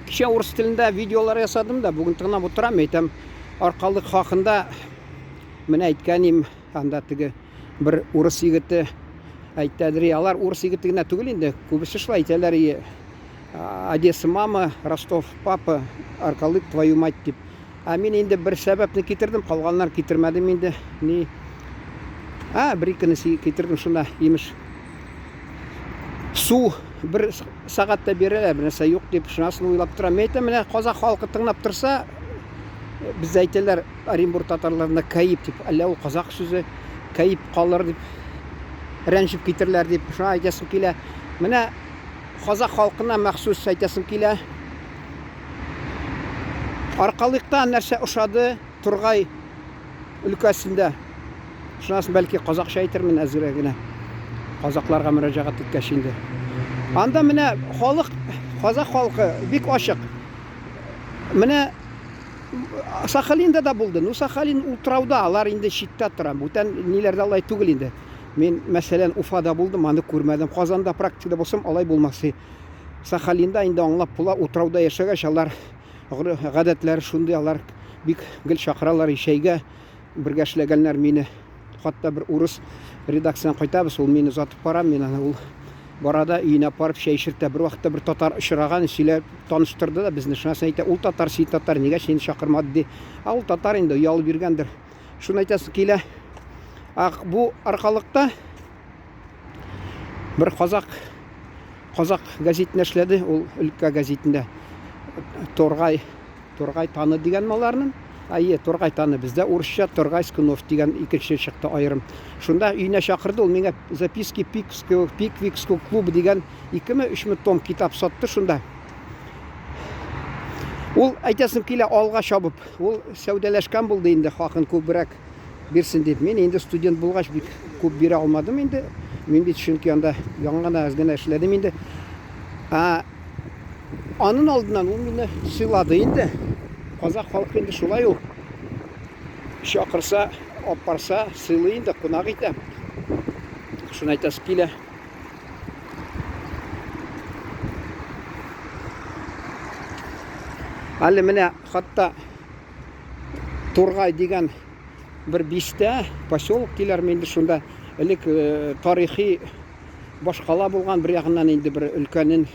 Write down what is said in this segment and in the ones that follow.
Kişi orus tilinde videolar yasadım da bugün tığınап отырам, айтам, арқалық хақында міне айтқаным, анда тігі бір орыс егіті айтады, алар орыс егітігіне түгіл енді, көбісі шылай айталар, Одесса мама, Ростов папа, арқалық твою мать деп. Мен енді бір сәбәпні кетірдім, қалғанлар кетірмәдім енді. Не? Бір-екінісі кетірдім, шына еміш. Су бір сағатта берелер, бір нәрсе жоқ деп шынасын ойлап тұрам. Айтам, міне қазақ халқы тыңдап тұрса, біз айталар Оренбург татарларына кайып деп, әлі ол қазақ сөзі кайып қалар деп, рәнжіп кетірлер деп шына айтасым келе. Міне қазақ халқына махсус айтасым келе. Арқалықта нәрсе ұшады Тұрғай өлкәсінде. Шынасын бәлки қазақша айтырмын әзірегіне. Қазақларға müracaat еткәшінде. Анда міне қазақ халқы бик ашық. Міне Сахалинда да болды. Сахалин ултырауда, алар инде шитта тора. Бүтән ниләрдә алай түгел инде. Мен мәсәлән Уфада булдым, аны күрмәдем. Казанда практикада булсам алай булмасы. Сахалинда инде аңлап була, утрауда яшәгәч, алар гадәтләре шундый, алар бик гел чакыралар ишәйгә. Бергә эшләгәннәр мине. Хатта бір урыс редакциядан кайтабыз, ул мине узатып бара, мен аны ул барада өенә апарып шәй эчертә. Бер вакытта бер татар очраган, сөйләп таныштырды да безне. Шунасын әйтә, ул татар, син татар, нигә сине чакырмады ди. Ул татар инде ялып биргәндер. Шуны әйтәсе килә. Бу аркалыкта бер казак газетен эшләде, ул өлкә газетендә. Торгай таны дигән маларның. Торгай таны, бездә урысча Торгай Скунов дигән икенче чыкты аерым. Шунда өенә чакырды, ул миңа записки Пиквикского клуба дигән 2-3 том китап сатты шунда. Ул әйтәсем килә алга чабып, ул сәүдәләшкән булды инде, хакын күбрәк бирсен дип. Мен инде студент булгач бик күп бирә алмадым инде. Мен бит чөнки анда яңгына әзгенә эшләдем инде. Анын алдынан ул мине сыйлады инде. Қазақ халқы енді шулай ул. Шақырса, апарса, сыйлый инде, қонақ ите. Шуны айтасы келе. Әлі міне хатта Торғай деген бір бисте поселок келер менде шунда. Элек тарихи башқала болған, бір яғынан енді бір өлкәнен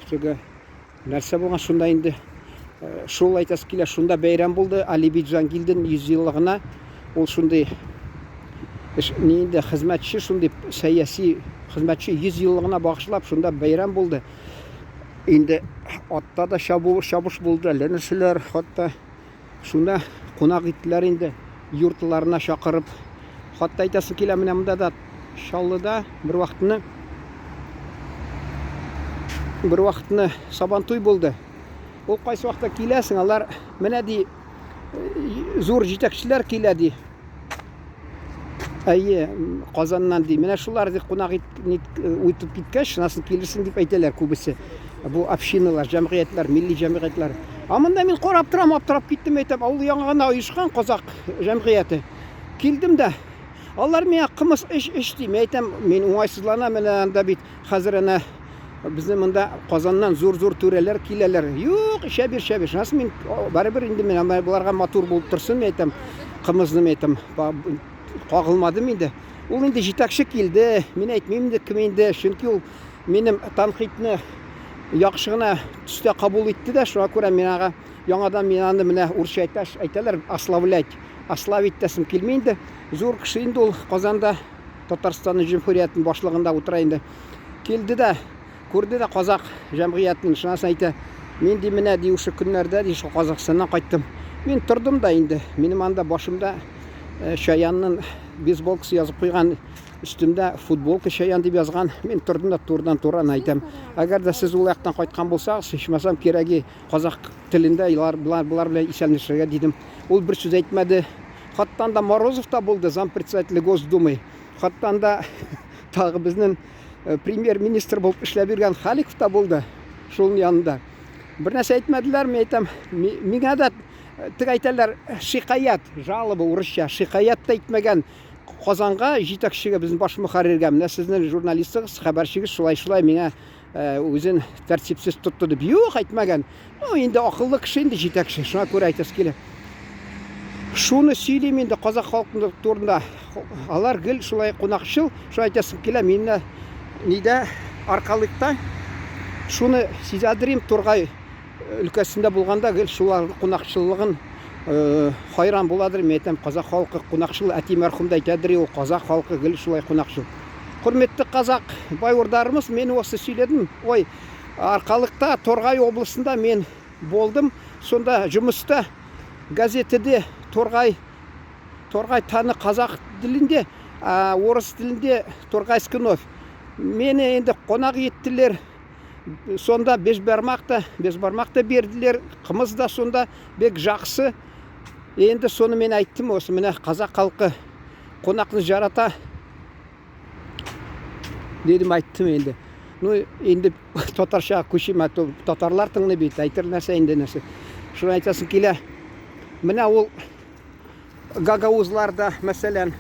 нәрсе болған шунда енді. Шул айтасы келе, шунда бәйрәм болды, Алибек Жангилдин 100 еллыгына. Ол шундай нейді хезмәтчі, шундай сәяси хезмәтчі 100 еллыгына багышлап, шунда бәйрәм болды. Енді атта да шабыш болды, ленешілер, хатта шунда қонақ иттілер енді юртларына шақырып. Хатта айтасы келе, менә монда да Шаллыда бір вақытны сабантуй болды. Ол қайсы вақытта келесің, алар менә ди зур жетекшілер келе ди. Қазаннан ди. Менә шулар ди қонақ үтіп кеткәч, шунасын келерсің дип әйтәләр күбесе. Бу общиналар, җәмгыятьләр, милли җәмгыятьләр. Монда мен қарап торам, аптырап киттем, әйтәм, ул яңагына оешкан казак җәмгыяте. Килдем дә, алар миңа кымыз эш ди. Мен әйтәм, мен уңайсызланам, менә анда бит хәзер әнә Bizning mында Qozondan zo'r төрәләр киләләр. Юк, шәбир. Шунасын мен барыбер инде мен буларга матур булып торсын, әйтәм, кымызны әйтәм, кагылмадым инде. Ул инде җитәкче килде. Мен әйтмим инде кем инде, чөнки ул минем танкыйтны яхшы гына төстә кабул итте дә, шуңа күрә мен ага яңадан мен аны менә урысча әйтәләр, аславить тәсем килми инде. Зур кеше инде ул Казанда Татарстан Җумһуриятының башлыгында утыра инде. Килде дә Күрде дә казак җәмгыятын, шунасын әйтә, мен ди менә ди ушы көннәрдә ди Казакстаннан кайттым. Мен тордым да инде, минем анда башымда Шаянның бейсболкасы язып куйган, өстемдә футболка Шаян дип язган. Мен тордым да турдан әйтәм, әгәр дә сез ул яктан кайткан булсагыз, ичмасам кирәге казак телендә булар белән исәнлешергә дидем. Ул бер сүз әйтмәде. Хаттан да Морозов та булды, зампредседатель Госдумы. Хаттан да тагы безнең премьер-министр булып эшләп биргән Халиков та булды шулның янында. Бер нәрсә әйтмәделәр, мен әйтәм, миңа да тик әйтәләр, шикаят, жалоба урысча, шикаят та әйтмәгән Казанга җитәкчегә, безнең баш мөхәрриргә, менә сезнең журналистыгыз, хәбәрчегез шулай миңа өзін тәртіпсіз тұтты деп жоқ айтмаған. Енді ақыллы кіші, енді жетекші, шуңа көрі айтасы келе. Шуны сөйлеймін енді қазақ халқының турында. Алар гіл шулай қонақшыл, шу айтасым келе. Мен неде арқалықта шуны сезадырым Торғай өлкәсінде болғанда гіл шулар қонақшылығын хайран боладыр. Мен қазақ халқы қонақшыл, әти мәрхүмді айтадыр, ол қазақ халқы гіл шулай қонақшыл. Құрметті қазақ байордарымыз, мен осы сөйледім. Ой, арқалықта Торғай облысында мен болдым. Сонда жұмыста газетіде Торғай таны қазақ тілінде, орыс тілінде Торғайский вновь. Мені енді қонақ еттілер. Сонда безбармақты берділер. Қымыз да сонда бек жақсы. Енді соны мен айттым, осы міне қазақ халқы қонақны жарата дедім, айттым енді. Енді татарша көшім, татарлар тыңны бейт, айтыр нәрсе енді нәрсе. Шыны айтасын келе, міне ол гагаузларда, мәселен,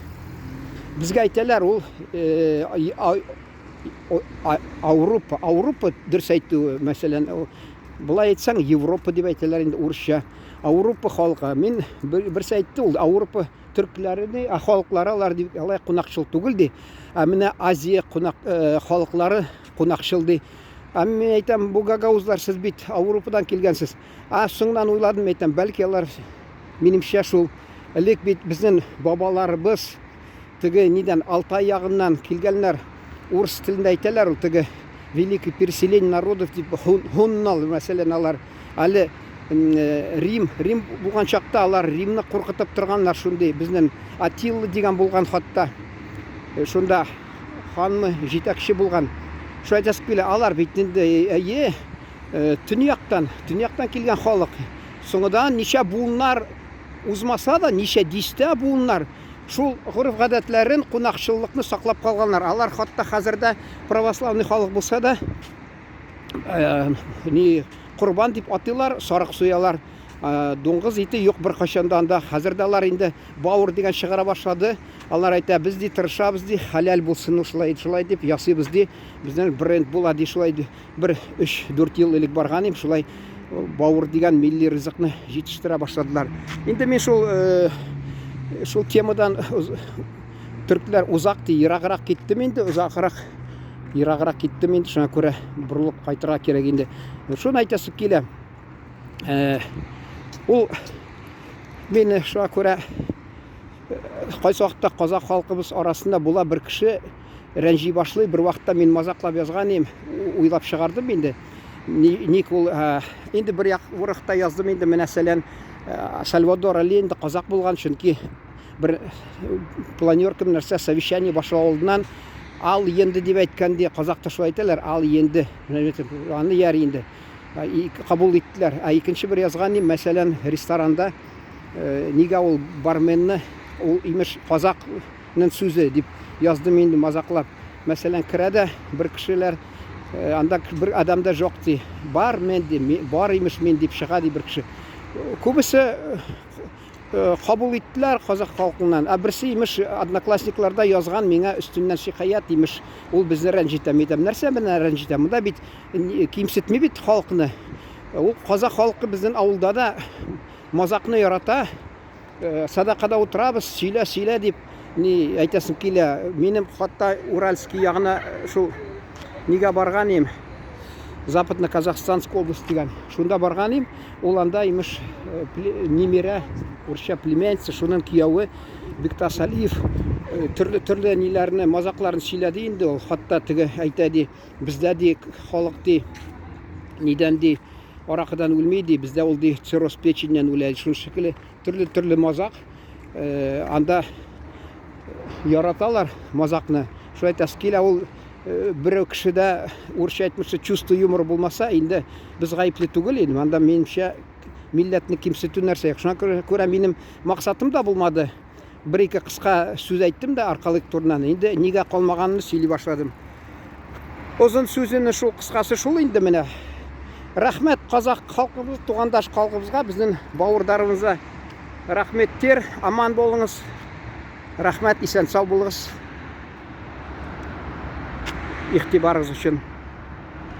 бізге айталар, ол Ауропа дұрыс айтты, мәселен, бұлай айтсаң, Европа деп айталар, енді орысша. Ауропа халқы, мен бірсі айтты, ол Ауропа түркілері, халықлары алар деп алай қонақшыл түгілді. Міне Азия халықлары қонақшыл де. Мен айтам, бұл гагаузлар сіз бейт Ауропадан келгенсіз. Соңынан ойладым, айтам, бәлкі алар менімше шул әлек бейт біздің бабаларыбыз түгі неден Алтай аяғынан келгенлер орыс тілінде айталар, түгі великий переселение народов деп хуннал, мәселен алар әлі Рим болған шақта алар Римні қорқытып тұрғанлар шундай біздің Атилла деген болған хатта шунда ханны жетекші болған. Шу айтасып келе алар бейтінде түнияқтан келген халық. Соңыдан неше буынлар ұзмаса да, неше дисте буынлар шул ғұрып ғадәтлерін, қонақшылықны сақлап қалғанлар. Алар хатта қазірді православный халық болса да құрбан деп атылар, сарық соялар, доңғыз еті yok бір қашандан да. Қазірді алар енді бауыр деген шығара башлады. Алар айта, бізде тырышабыз де, халал болсын, шулай деп, ясы бізде, бізден бренд болады, шулай бір 3-4 ел елік барған ем, шулай бауыр деген милли рызықны жетіштіре башладылар. Енді мен шул темадан түркілер ұзақты, ирағырақ кеттім енді, ирағырақ кеттім енді, шына көрі бұрылып қайтыра керек енді. Шуны айтасып келе, ол мені шына көрі қайсы уақытта қазақ халқымыз арасында бола бір кіші рәнжи башлы, бір уақытта мен мазақлап yazған ем, ойлап шығардым енді. Ник ол енді бір уақытта яздым енді, мәселен Сальвадор Али енді қазақ болған, чүнки бір планеркім нәрсе совещание башлау алдынан ал енді деп айтқанде қазақта шу айталар, ал енді аны яр енді қабыл еттілер. Екінші бір yazған ем, мәселен ресторанда неге ол барменні ол имеш қазақның сөзі деп яздым енді мазақлап. Мәселен кіреді бір кішілер, анда бір адамда жоқ де, бар мен де, бар имеш мен деп шығады бір кіші. Көбісі қабыл еттілер қазақ халқынан. Бірсі имеш одноклассникларда yazған меңа үстімнен шиқаят имеш, ол бізді рәнжітем. Нәрсе мені рәнжітем? Мұнда бит кемсетме бит халқыны. Ол қазақ халқы біздің ауылда да мазақны ярата, садақада отырабыз, сөйле деп не айтасым келе. Менің хатта Уральский яғына шул неге барған ем, Западно-Казахстанский область деген. Шунда барған ем, ол анда имеш немере, орысша племянница, шунын күйеуі Бектас Алиев түрлі нелеріне, мазақларын сөйледі енді. Ол хатта түгі айтады, бізде де халық де неден де арақыдан өлмейді, бізде ол де цирроз печеньнен өледі. Шун шекілі түрлі мазақ анда яраталар мазақны. Шу айтасы келе, ол бір кішіде орысша айтмышы чувство юмор болмаса, енді біз ғайыплы түгіл едім. Анда менімше милләтіні кемсету нәрсе. Шуна көрі менің мақсатым да болмады. Бір-екі қысқа сөз айттым да арқалық турынан. Енді неге қалмағанын сөйлей башладым. Ұзын сөзінің шул қысқасы шул енді міне. Рахмет қазақ халқымыз, туғандаш халқымызға, біздің бауырдарымызға рахметтер. Аман болыңыз. Рахмет, исән сау болыңыз. İhtibarınız için